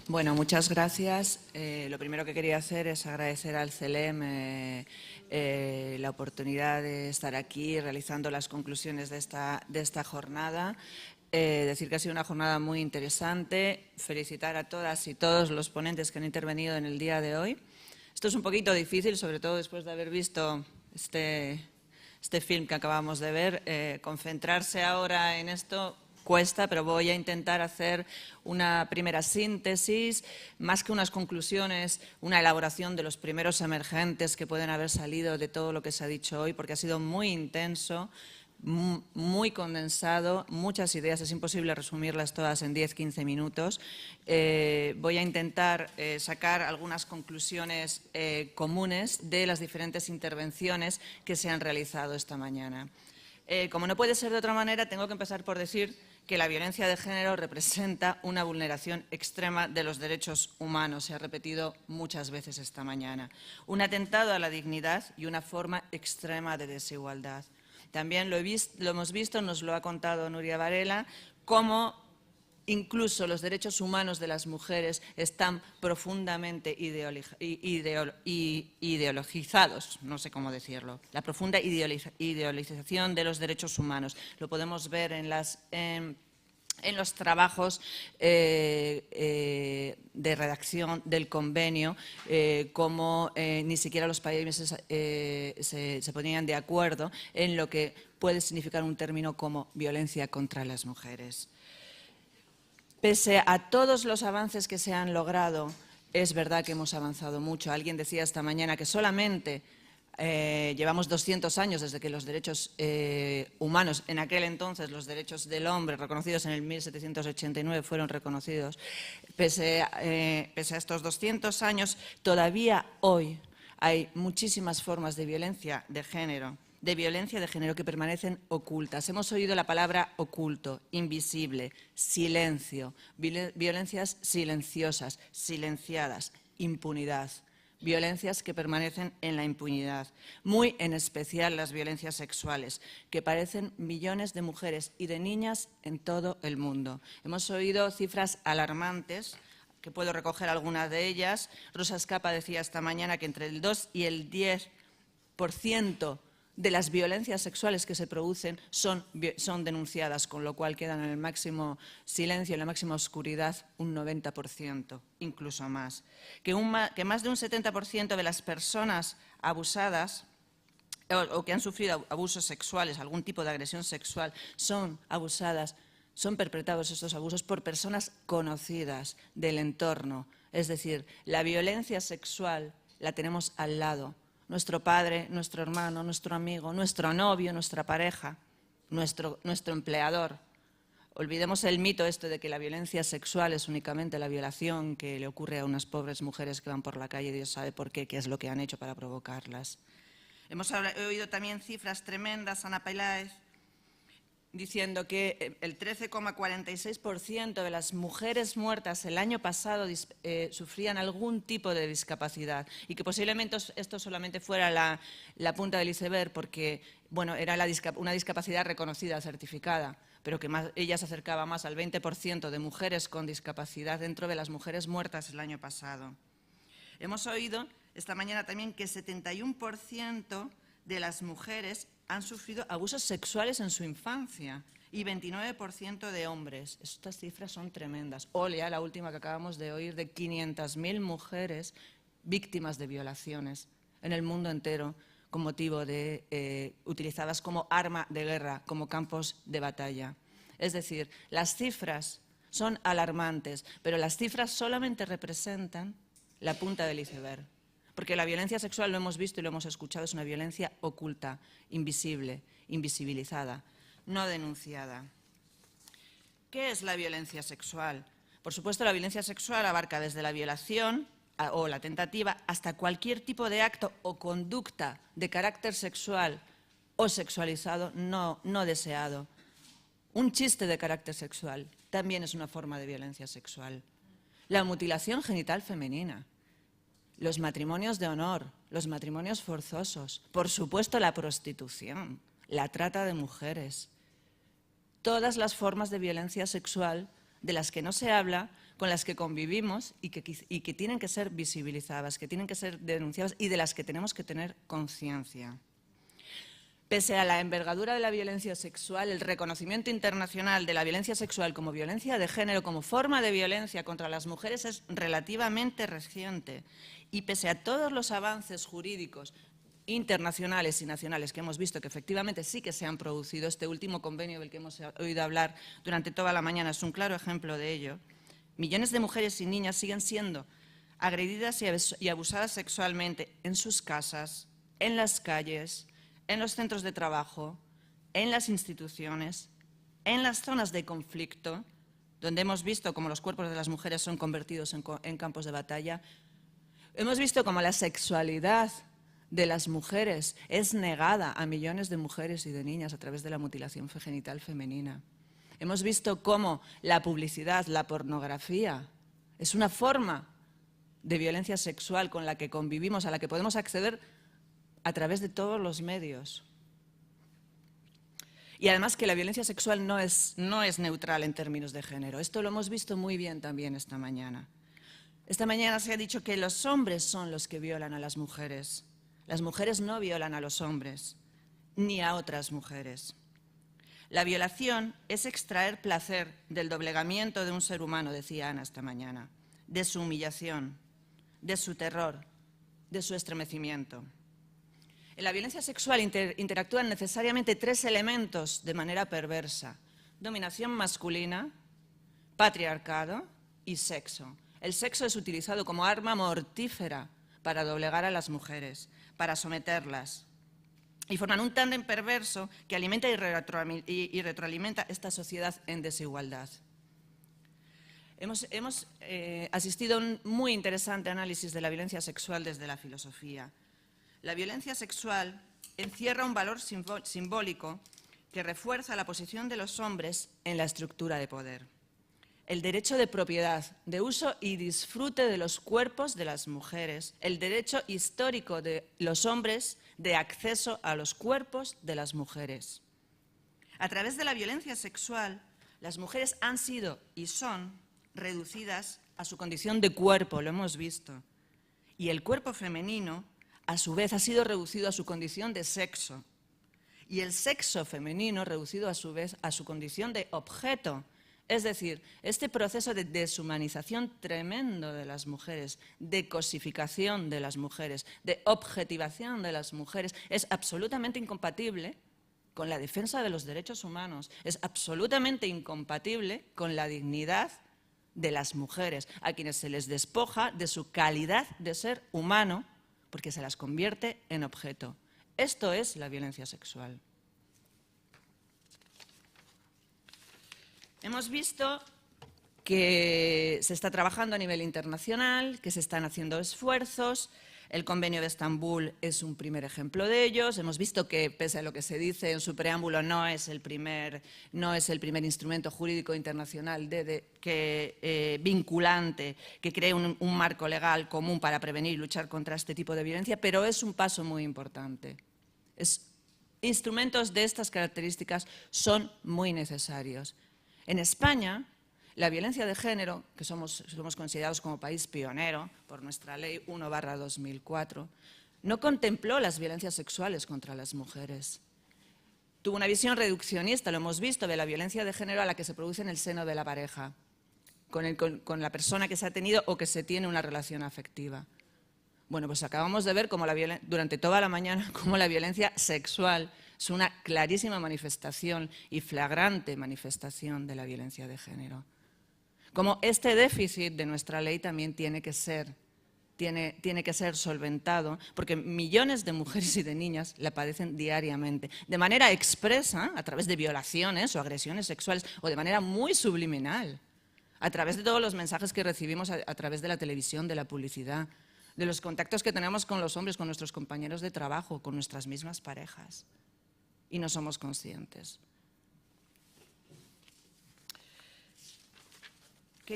Bueno, muchas gracias. Lo primero que quería hacer es agradecer al CELEM la oportunidad de estar aquí realizando las conclusiones de esta jornada. Decir que ha sido una jornada muy interesante. Felicitar a todas y todos los ponentes que han intervenido en el día de hoy. Esto es un poquito difícil, sobre todo después de haber visto este film que acabamos de ver. Concentrarse ahora en esto cuesta, pero voy a intentar hacer una primera síntesis, más que unas conclusiones, una elaboración de los primeros emergentes que pueden haber salido de todo lo que se ha dicho hoy, porque ha sido muy intenso, muy condensado, muchas ideas, es imposible resumirlas todas en 10-15 minutos. Voy a intentar sacar algunas conclusiones comunes de las diferentes intervenciones que se han realizado esta mañana. Como no puede ser de otra manera, tengo que empezar por decir que la violencia de género representa una vulneración extrema de los derechos humanos, se ha repetido muchas veces esta mañana, un atentado a la dignidad y una forma extrema de desigualdad. También lo hemos visto, nos lo ha contado Nuria Varela, cómo incluso los derechos humanos de las mujeres están profundamente ideologizados, no sé cómo decirlo, la profunda ideologización de los derechos humanos. Lo podemos ver en los trabajos de redacción del convenio, como ni siquiera los países se ponían de acuerdo en lo que puede significar un término como violencia contra las mujeres. Pese a todos los avances que se han logrado, es verdad que hemos avanzado mucho. Alguien decía esta mañana que solamente llevamos 200 años desde que los derechos humanos, en aquel entonces los derechos del hombre reconocidos en el 1789 fueron reconocidos. Pese a estos 200 años, todavía hoy hay muchísimas formas de violencia de género que permanecen ocultas. Hemos oído la palabra oculto, invisible, silencio, violencias silenciosas, silenciadas, impunidad. Violencias que permanecen en la impunidad, muy en especial las violencias sexuales, que padecen millones de mujeres y de niñas en todo el mundo. Hemos oído cifras alarmantes, que puedo recoger algunas de ellas. Rosa Escapa decía esta mañana que entre el 2 y el 10% de las violencias sexuales que se producen son denunciadas, con lo cual quedan en el máximo silencio, en la máxima oscuridad, un 90%, incluso más. Que más de un 70% de las personas abusadas o que han sufrido abusos sexuales, algún tipo de agresión sexual, son abusadas, son perpetrados estos abusos por personas conocidas del entorno. Es decir, la violencia sexual la tenemos al lado. Nuestro padre, nuestro hermano, nuestro amigo, nuestro novio, nuestra pareja, nuestro empleador. Olvidemos el mito de que la violencia sexual es únicamente la violación que le ocurre a unas pobres mujeres que van por la calle y Dios sabe por qué es lo que han hecho para provocarlas. Hemos oído también cifras tremendas, Ana Peláez, diciendo que el 13,46% de las mujeres muertas el año pasado sufrían algún tipo de discapacidad y que posiblemente esto solamente fuera la punta del iceberg porque bueno, era una discapacidad reconocida, certificada, pero que ella se acercaba más al 20% de mujeres con discapacidad dentro de las mujeres muertas el año pasado. Hemos oído esta mañana también que 71% de las mujeres han sufrido abusos sexuales en su infancia y 29% de hombres. Estas cifras son tremendas. Olea, la última que acabamos de oír, de 500.000 mujeres víctimas de violaciones en el mundo entero con motivo de utilizadas como arma de guerra, como campos de batalla. Es decir, las cifras son alarmantes, pero las cifras solamente representan la punta del iceberg. Porque la violencia sexual, lo hemos visto y lo hemos escuchado, es una violencia oculta, invisible, invisibilizada, no denunciada. ¿Qué es la violencia sexual? Por supuesto, la violencia sexual abarca desde la violación o la tentativa hasta cualquier tipo de acto o conducta de carácter sexual o sexualizado no deseado. Un chiste de carácter sexual también es una forma de violencia sexual. La mutilación genital femenina. Los matrimonios de honor, los matrimonios forzosos, por supuesto la prostitución, la trata de mujeres. Todas las formas de violencia sexual de las que no se habla, con las que convivimos y que tienen que ser visibilizadas, que tienen que ser denunciadas y de las que tenemos que tener conciencia. Pese a la envergadura de la violencia sexual, el reconocimiento internacional de la violencia sexual como violencia de género, como forma de violencia contra las mujeres, es relativamente reciente. Y pese a todos los avances jurídicos internacionales y nacionales que hemos visto que efectivamente sí que se han producido, este último convenio del que hemos oído hablar durante toda la mañana es un claro ejemplo de ello, millones de mujeres y niñas siguen siendo agredidas y abusadas sexualmente en sus casas, en las calles, en los centros de trabajo, en las instituciones, en las zonas de conflicto, donde hemos visto cómo los cuerpos de las mujeres son convertidos en campos de batalla. Hemos visto cómo la sexualidad de las mujeres es negada a millones de mujeres y de niñas a través de la mutilación genital femenina. Hemos visto cómo la publicidad, la pornografía, es una forma de violencia sexual con la que convivimos, a la que podemos acceder a través de todos los medios. Y además que la violencia sexual no es neutral en términos de género. Esto lo hemos visto muy bien también esta mañana. Esta mañana se ha dicho que los hombres son los que violan a las mujeres. Las mujeres no violan a los hombres, ni a otras mujeres. La violación es extraer placer del doblegamiento de un ser humano, decía Ana esta mañana, de su humillación, de su terror, de su estremecimiento. En la violencia sexual interactúan necesariamente tres elementos de manera perversa: dominación masculina, patriarcado y sexo. El sexo es utilizado como arma mortífera para doblegar a las mujeres, para someterlas. Y forman un tándem perverso que alimenta y retroalimenta esta sociedad en desigualdad. Hemos asistido a un muy interesante análisis de la violencia sexual desde la filosofía. La violencia sexual encierra un valor simbólico que refuerza la posición de los hombres en la estructura de poder. El derecho de propiedad, de uso y disfrute de los cuerpos de las mujeres, el derecho histórico de los hombres de acceso a los cuerpos de las mujeres. A través de la violencia sexual, las mujeres han sido y son reducidas a su condición de cuerpo, lo hemos visto, y el cuerpo femenino, a su vez, ha sido reducido a su condición de sexo, y el sexo femenino reducido a su vez a su condición de objeto. Es decir, este proceso de deshumanización tremendo de las mujeres, de cosificación de las mujeres, de objetivación de las mujeres, es absolutamente incompatible con la defensa de los derechos humanos, es absolutamente incompatible con la dignidad de las mujeres, a quienes se les despoja de su calidad de ser humano, porque se las convierte en objeto. Esto es la violencia sexual. Hemos visto que se está trabajando a nivel internacional, que se están haciendo esfuerzos. El Convenio de Estambul es un primer ejemplo de ellos. Hemos visto que, pese a lo que se dice en su preámbulo, no es el primer instrumento jurídico internacional vinculante que cree un marco legal común para prevenir y luchar contra este tipo de violencia, pero es un paso muy importante. Instrumentos de estas características son muy necesarios. En España, la violencia de género, que somos considerados como país pionero por nuestra Ley 1/2004, no contempló las violencias sexuales contra las mujeres. Tuvo una visión reduccionista, lo hemos visto, de la violencia de género a la que se produce en el seno de la pareja, con la persona que se ha tenido o que se tiene una relación afectiva. Bueno, pues acabamos de ver durante toda la mañana cómo la violencia sexual es una clarísima manifestación y flagrante manifestación de la violencia de género. Como este déficit de nuestra ley también tiene que ser solventado, porque millones de mujeres y de niñas la padecen diariamente, de manera expresa, a través de violaciones o agresiones sexuales, o de manera muy subliminal, a través de todos los mensajes que recibimos a través de la televisión, de la publicidad, de los contactos que tenemos con los hombres, con nuestros compañeros de trabajo, con nuestras mismas parejas. Y no somos conscientes. He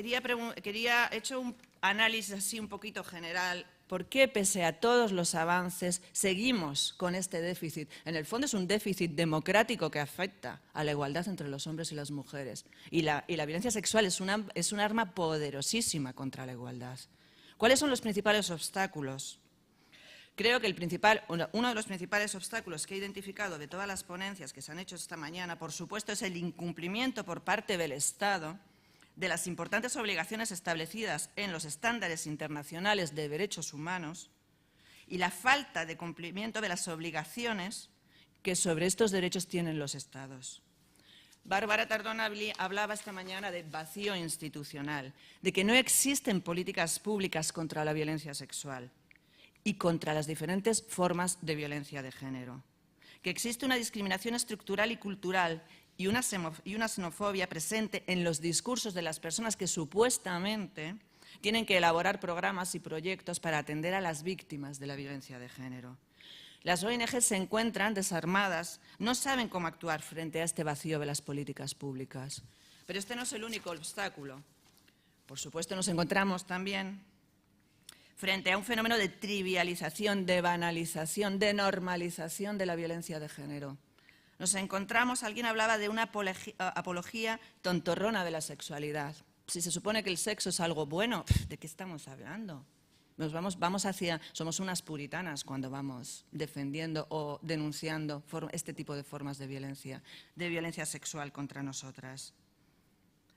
hecho un análisis así un poquito general por qué, pese a todos los avances, seguimos con este déficit. En el fondo es un déficit democrático que afecta a la igualdad entre los hombres y las mujeres. Y la violencia sexual es un arma poderosísima contra la igualdad. ¿Cuáles son los principales obstáculos? Creo que uno de los principales obstáculos que he identificado de todas las ponencias que se han hecho esta mañana, por supuesto, es el incumplimiento por parte del Estado de las importantes obligaciones establecidas en los estándares internacionales de derechos humanos y la falta de cumplimiento de las obligaciones que sobre estos derechos tienen los Estados. Bárbara Tardón hablaba esta mañana de vacío institucional, de que no existen políticas públicas contra la violencia sexual y contra las diferentes formas de violencia de género, que existe una discriminación estructural y cultural y una xenofobia presente en los discursos de las personas que supuestamente tienen que elaborar programas y proyectos para atender a las víctimas de la violencia de género. Las ONG se encuentran desarmadas, no saben cómo actuar frente a este vacío de las políticas públicas. Pero este no es el único obstáculo. Por supuesto, nos encontramos también frente a un fenómeno de trivialización, de banalización, de normalización de la violencia de género. Nos encontramos, alguien hablaba de una apología tontorrona de la sexualidad. Si se supone que el sexo es algo bueno, ¿de qué estamos hablando? Somos unas puritanas cuando vamos defendiendo o denunciando este tipo de formas de violencia sexual contra nosotras.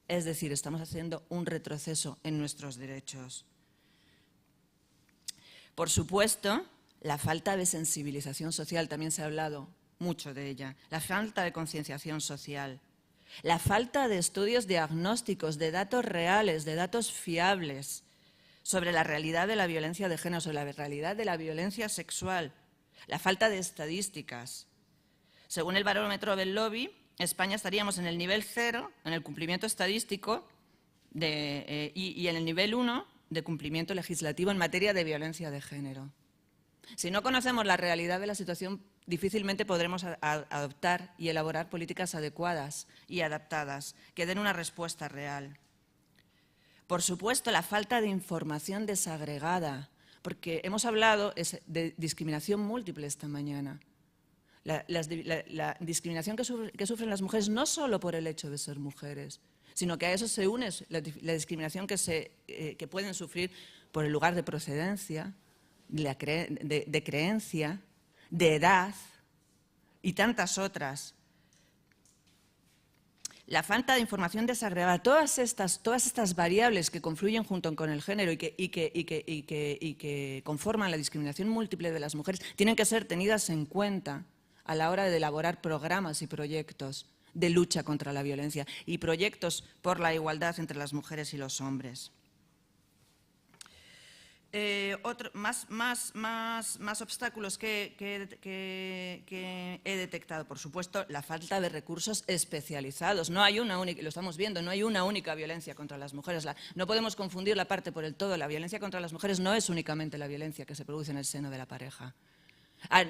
Es decir, estamos haciendo un retroceso en nuestros derechos. Por supuesto, la falta de sensibilización social, también se ha hablado mucho de ella, la falta de concienciación social, la falta de estudios diagnósticos, de datos reales, de datos fiables sobre la realidad de la violencia de género, sobre la realidad de la violencia sexual, la falta de estadísticas. Según el barómetro del lobby, España estaríamos en el nivel 0, en el cumplimiento estadístico, y en el nivel 1, de cumplimiento legislativo en materia de violencia de género. Si no conocemos la realidad de la situación, difícilmente podremos adoptar y elaborar políticas adecuadas y adaptadas que den una respuesta real. Por supuesto, la falta de información desagregada, porque hemos hablado de discriminación múltiple esta mañana. La discriminación que sufren las mujeres no solo por el hecho de ser mujeres, sino que a eso se une la discriminación que pueden sufrir por el lugar de procedencia, de creencia, de edad y tantas otras. La falta de información desagregada, todas estas variables que confluyen junto con el género y que conforman la discriminación múltiple de las mujeres, tienen que ser tenidas en cuenta a la hora de elaborar programas y proyectos de lucha contra la violencia y proyectos por la igualdad entre las mujeres y los hombres. Más obstáculos que he detectado. Por supuesto, la falta de recursos especializados. No hay una única, lo estamos viendo, no hay una única violencia contra las mujeres. No podemos confundir la parte por el todo. La violencia contra las mujeres no es únicamente la violencia que se produce en el seno de la pareja.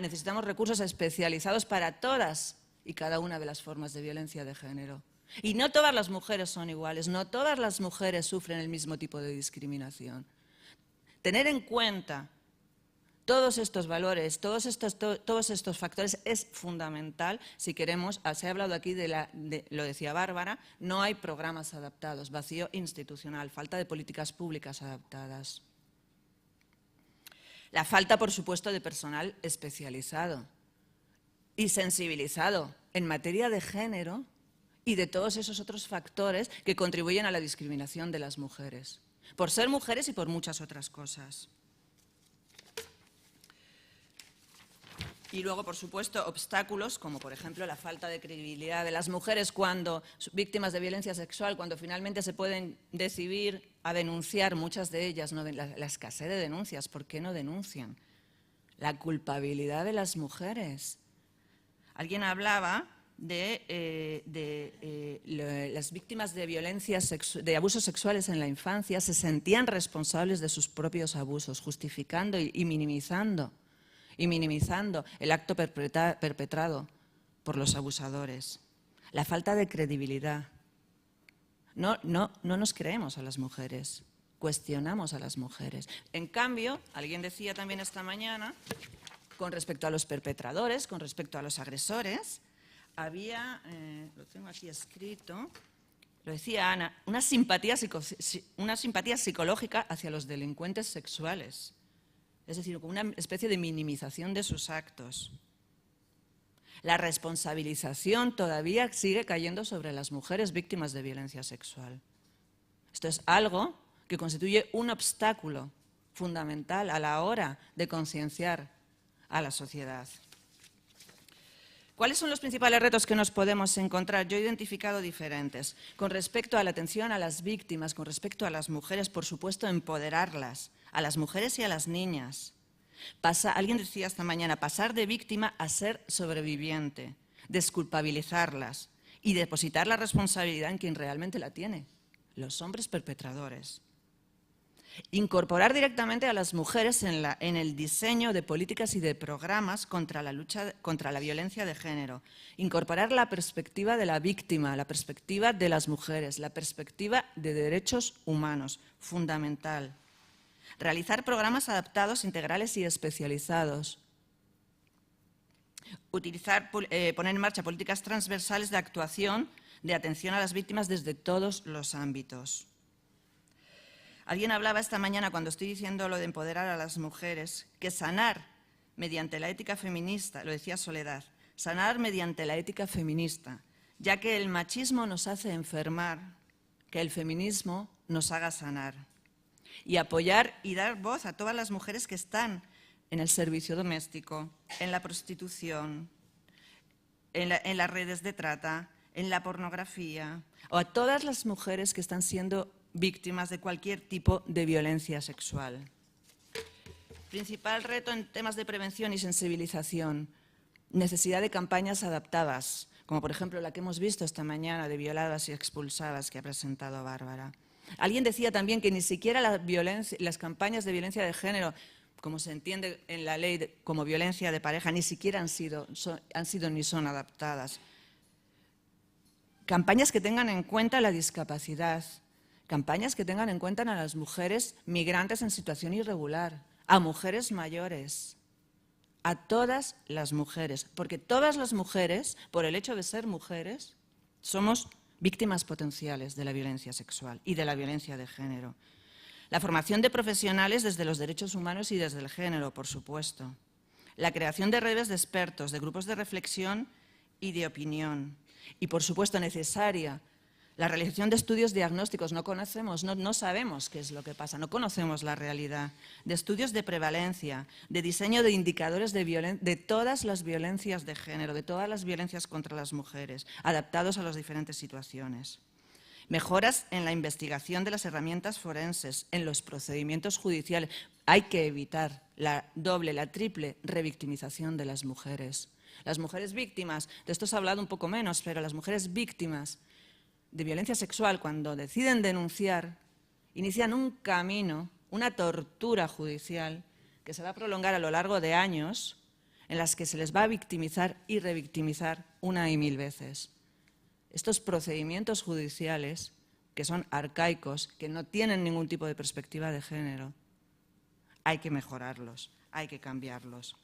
Necesitamos recursos especializados para todas y cada una de las formas de violencia de género. Y no todas las mujeres son iguales, no todas las mujeres sufren el mismo tipo de discriminación. Tener en cuenta todos estos valores, todos estos factores es fundamental si queremos, se ha hablado aquí lo decía Bárbara, no hay programas adaptados, vacío institucional, falta de políticas públicas adaptadas. La falta, por supuesto, de personal especializado y sensibilizado en materia de género y de todos esos otros factores que contribuyen a la discriminación de las mujeres, por ser mujeres y por muchas otras cosas. Y luego, por supuesto, obstáculos como, por ejemplo, la falta de credibilidad de las mujeres cuando víctimas de violencia sexual, cuando finalmente se pueden decidir a denunciar, muchas de ellas, no, la escasez de denuncias, ¿por qué no denuncian? La culpabilidad de las mujeres. Alguien hablaba de las víctimas de de abusos sexuales en la infancia se sentían responsables de sus propios abusos, justificando y minimizando el acto perpetrado por los abusadores. La falta de credibilidad. No nos creemos a las mujeres. cuestionamos a las mujeres. En cambio, alguien decía también esta mañana, con respecto a los perpetradores, con respecto a los agresores, había, lo tengo aquí escrito, lo decía Ana, una simpatía psicológica hacia los delincuentes sexuales. Es decir, una especie de minimización de sus actos. La responsabilización todavía sigue cayendo sobre las mujeres víctimas de violencia sexual. Esto es algo que constituye un obstáculo fundamental a la hora de concienciar a la sociedad. ¿Cuáles son los principales retos que nos podemos encontrar? Yo he identificado diferentes. Con respecto a la atención a las víctimas, con respecto a las mujeres, por supuesto, empoderarlas, a las mujeres y a las niñas. Alguien decía esta mañana, pasar de víctima a ser sobreviviente, desculpabilizarlas y depositar la responsabilidad en quien realmente la tiene, los hombres perpetradores. Incorporar directamente a las mujeres en el diseño de políticas y de programas contra la lucha contra la violencia de género. Incorporar la perspectiva de la víctima, la perspectiva de las mujeres, la perspectiva de derechos humanos, fundamental. Realizar programas adaptados, integrales y especializados. Poner en marcha políticas transversales de actuación, de atención a las víctimas desde todos los ámbitos. Alguien hablaba esta mañana, cuando estoy diciendo lo de empoderar a las mujeres, que sanar mediante la ética feminista, lo decía Soledad, sanar mediante la ética feminista, ya que el machismo nos hace enfermar, que el feminismo nos haga sanar. Y apoyar y dar voz a todas las mujeres que están en el servicio doméstico, en la prostitución, en las redes de trata, en la pornografía, o a todas las mujeres que están siendo víctimas de cualquier tipo de violencia sexual. Principal reto en temas de prevención y sensibilización, necesidad de campañas adaptadas, como por ejemplo la que hemos visto esta mañana de violadas y expulsadas que ha presentado Bárbara. Alguien decía también que ni siquiera las campañas de violencia de género, como se entiende en la ley como violencia de pareja, ni siquiera han sido ni son adaptadas. Campañas que tengan en cuenta la discapacidad, campañas que tengan en cuenta a las mujeres migrantes en situación irregular, a mujeres mayores, a todas las mujeres, porque todas las mujeres, por el hecho de ser mujeres, somos víctimas potenciales de la violencia sexual y de la violencia de género. La formación de profesionales desde los derechos humanos y desde el género, por supuesto. La creación de redes de expertos, de grupos de reflexión y de opinión. Y, por supuesto, necesaria la realización de estudios diagnósticos. No sabemos qué es lo que pasa, no conocemos la realidad. De estudios de prevalencia, de diseño de indicadores de todas las violencias de género, de todas las violencias contra las mujeres, adaptados a las diferentes situaciones. Mejoras en la investigación de las herramientas forenses, en los procedimientos judiciales. Hay que evitar la doble, la triple revictimización de las mujeres. Las mujeres víctimas, de esto se ha hablado un poco menos, pero las mujeres víctimas de violencia sexual, cuando deciden denunciar, inician un camino, una tortura judicial que se va a prolongar a lo largo de años, en las que se les va a victimizar y revictimizar una y mil veces. Estos procedimientos judiciales, que son arcaicos, que no tienen ningún tipo de perspectiva de género, hay que mejorarlos, hay que cambiarlos.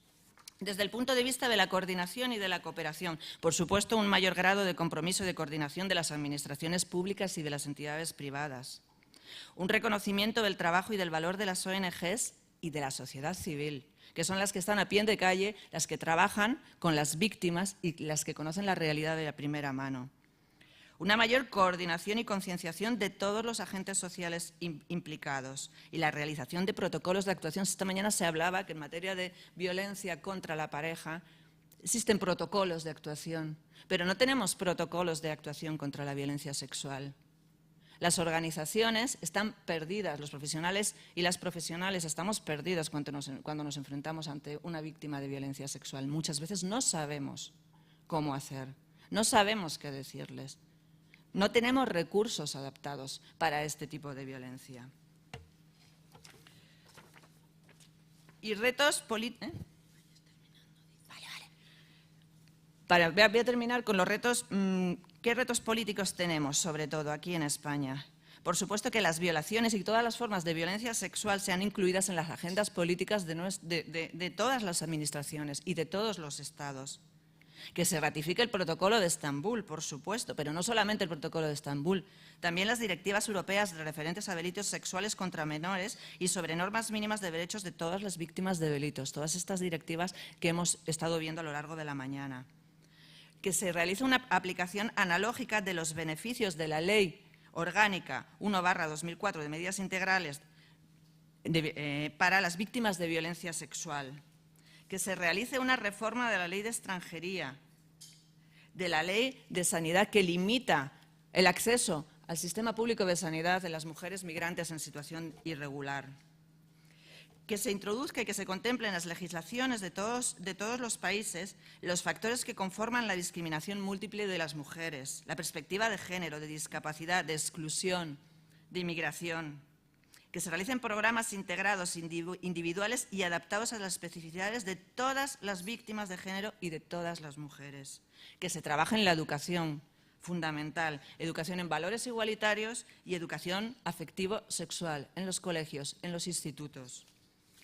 Desde el punto de vista de la coordinación y de la cooperación, por supuesto, un mayor grado de compromiso y de coordinación de las administraciones públicas y de las entidades privadas. Un reconocimiento del trabajo y del valor de las ONGs y de la sociedad civil, que son las que están a pie de calle, las que trabajan con las víctimas y las que conocen la realidad de la primera mano. Una mayor coordinación y concienciación de todos los agentes sociales implicados y la realización de protocolos de actuación. Esta mañana se hablaba que en materia de violencia contra la pareja existen protocolos de actuación, pero no tenemos protocolos de actuación contra la violencia sexual. Las organizaciones están perdidas, los profesionales y las profesionales estamos perdidas cuando nos enfrentamos ante una víctima de violencia sexual. Muchas veces no sabemos cómo hacer, no sabemos qué decirles. No tenemos recursos adaptados para este tipo de violencia. Y retos políticos. Voy a terminar con los retos. ¿Qué retos políticos tenemos, sobre todo aquí en España? Por supuesto que las violaciones y todas las formas de violencia sexual sean incluidas en las agendas políticas de todas las administraciones y de todos los Estados. Que se ratifique el protocolo de Estambul, por supuesto, pero no solamente el protocolo de Estambul, también las directivas europeas referentes a delitos sexuales contra menores y sobre normas mínimas de derechos de todas las víctimas de delitos, todas estas directivas que hemos estado viendo a lo largo de la mañana. Que se realice una aplicación analógica de los beneficios de la Ley Orgánica 1/2004 de medidas integrales para las víctimas de violencia sexual. Que se realice una reforma de la Ley de Extranjería, de la Ley de Sanidad que limita el acceso al sistema público de sanidad de las mujeres migrantes en situación irregular. Que se introduzca y que se contemple en las legislaciones de todos los países los factores que conforman la discriminación múltiple de las mujeres, la perspectiva de género, de discapacidad, de exclusión, de inmigración. Que se realicen programas integrados, individuales y adaptados a las especificidades de todas las víctimas de género y de todas las mujeres. Que se trabaje en la educación fundamental, educación en valores igualitarios y educación afectivo-sexual en los colegios, en los institutos.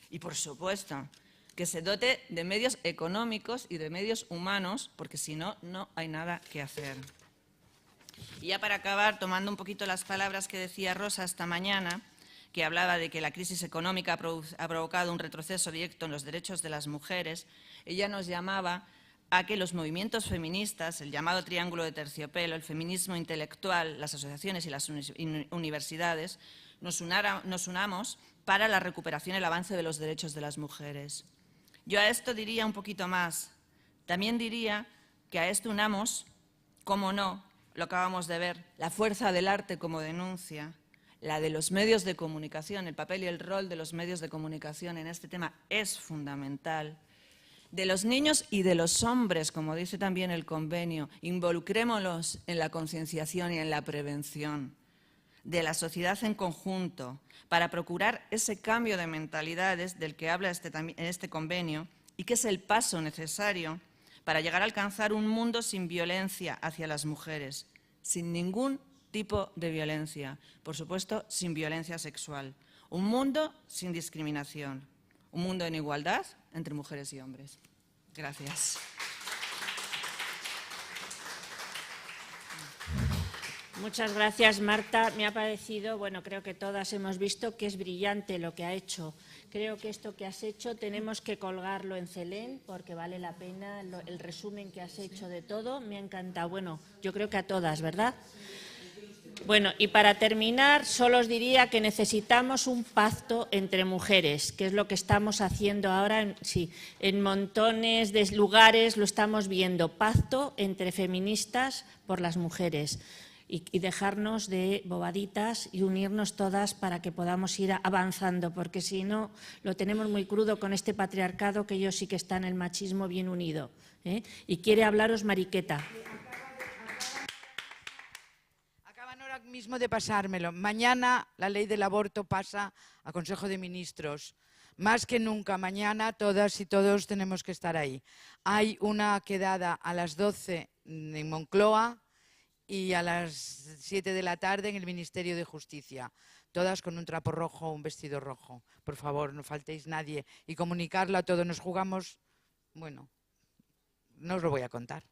Y, por supuesto, que se dote de medios económicos y de medios humanos, porque si no, no hay nada que hacer. Y ya para acabar, tomando un poquito las palabras que decía Rosa esta mañana, que hablaba de que la crisis económica ha provocado un retroceso directo en los derechos de las mujeres, ella nos llamaba a que los movimientos feministas, el llamado triángulo de terciopelo, el feminismo intelectual, las asociaciones y las universidades, nos unamos para la recuperación y el avance de los derechos de las mujeres. Yo a esto diría un poquito más. También diría que a esto unamos, cómo no, lo acabamos de ver, la fuerza del arte como denuncia, la de los medios de comunicación, el papel y el rol de los medios de comunicación en este tema es fundamental. De los niños y de los hombres, como dice también el convenio, involucrémoslos en la concienciación y en la prevención. De la sociedad en conjunto, para procurar ese cambio de mentalidades del que habla este convenio y que es el paso necesario para llegar a alcanzar un mundo sin violencia hacia las mujeres, sin ningún tipo de violencia, por supuesto, sin violencia sexual. Un mundo sin discriminación, un mundo en igualdad entre mujeres y hombres. Gracias. Muchas gracias, Marta. Me ha parecido, bueno, creo que todas hemos visto que es brillante lo que ha hecho. Creo que esto que has hecho tenemos que colgarlo en Celén porque vale la pena el resumen que has hecho de todo. Me ha encantado. Bueno, yo creo que a todas, ¿verdad? Bueno, y para terminar, solo os diría que necesitamos un pacto entre mujeres, que es lo que estamos haciendo ahora, en montones de lugares lo estamos viendo, pacto entre feministas por las mujeres. Y dejarnos de bobaditas y unirnos todas para que podamos ir avanzando, porque si no, lo tenemos muy crudo con este patriarcado que ellos sí que está en el machismo bien unido. Y quiere hablaros Mariqueta. Acaban ahora mismo de pasármelo. Mañana la ley del aborto pasa a Consejo de Ministros. Más que nunca, mañana todas y todos tenemos que estar ahí. Hay una quedada a las 12 en Moncloa y a las 7 de la tarde en el Ministerio de Justicia. Todas con un trapo rojo o un vestido rojo. Por favor, no faltéis nadie. Y comunicarlo a todos. Nos jugamos, bueno, no os lo voy a contar.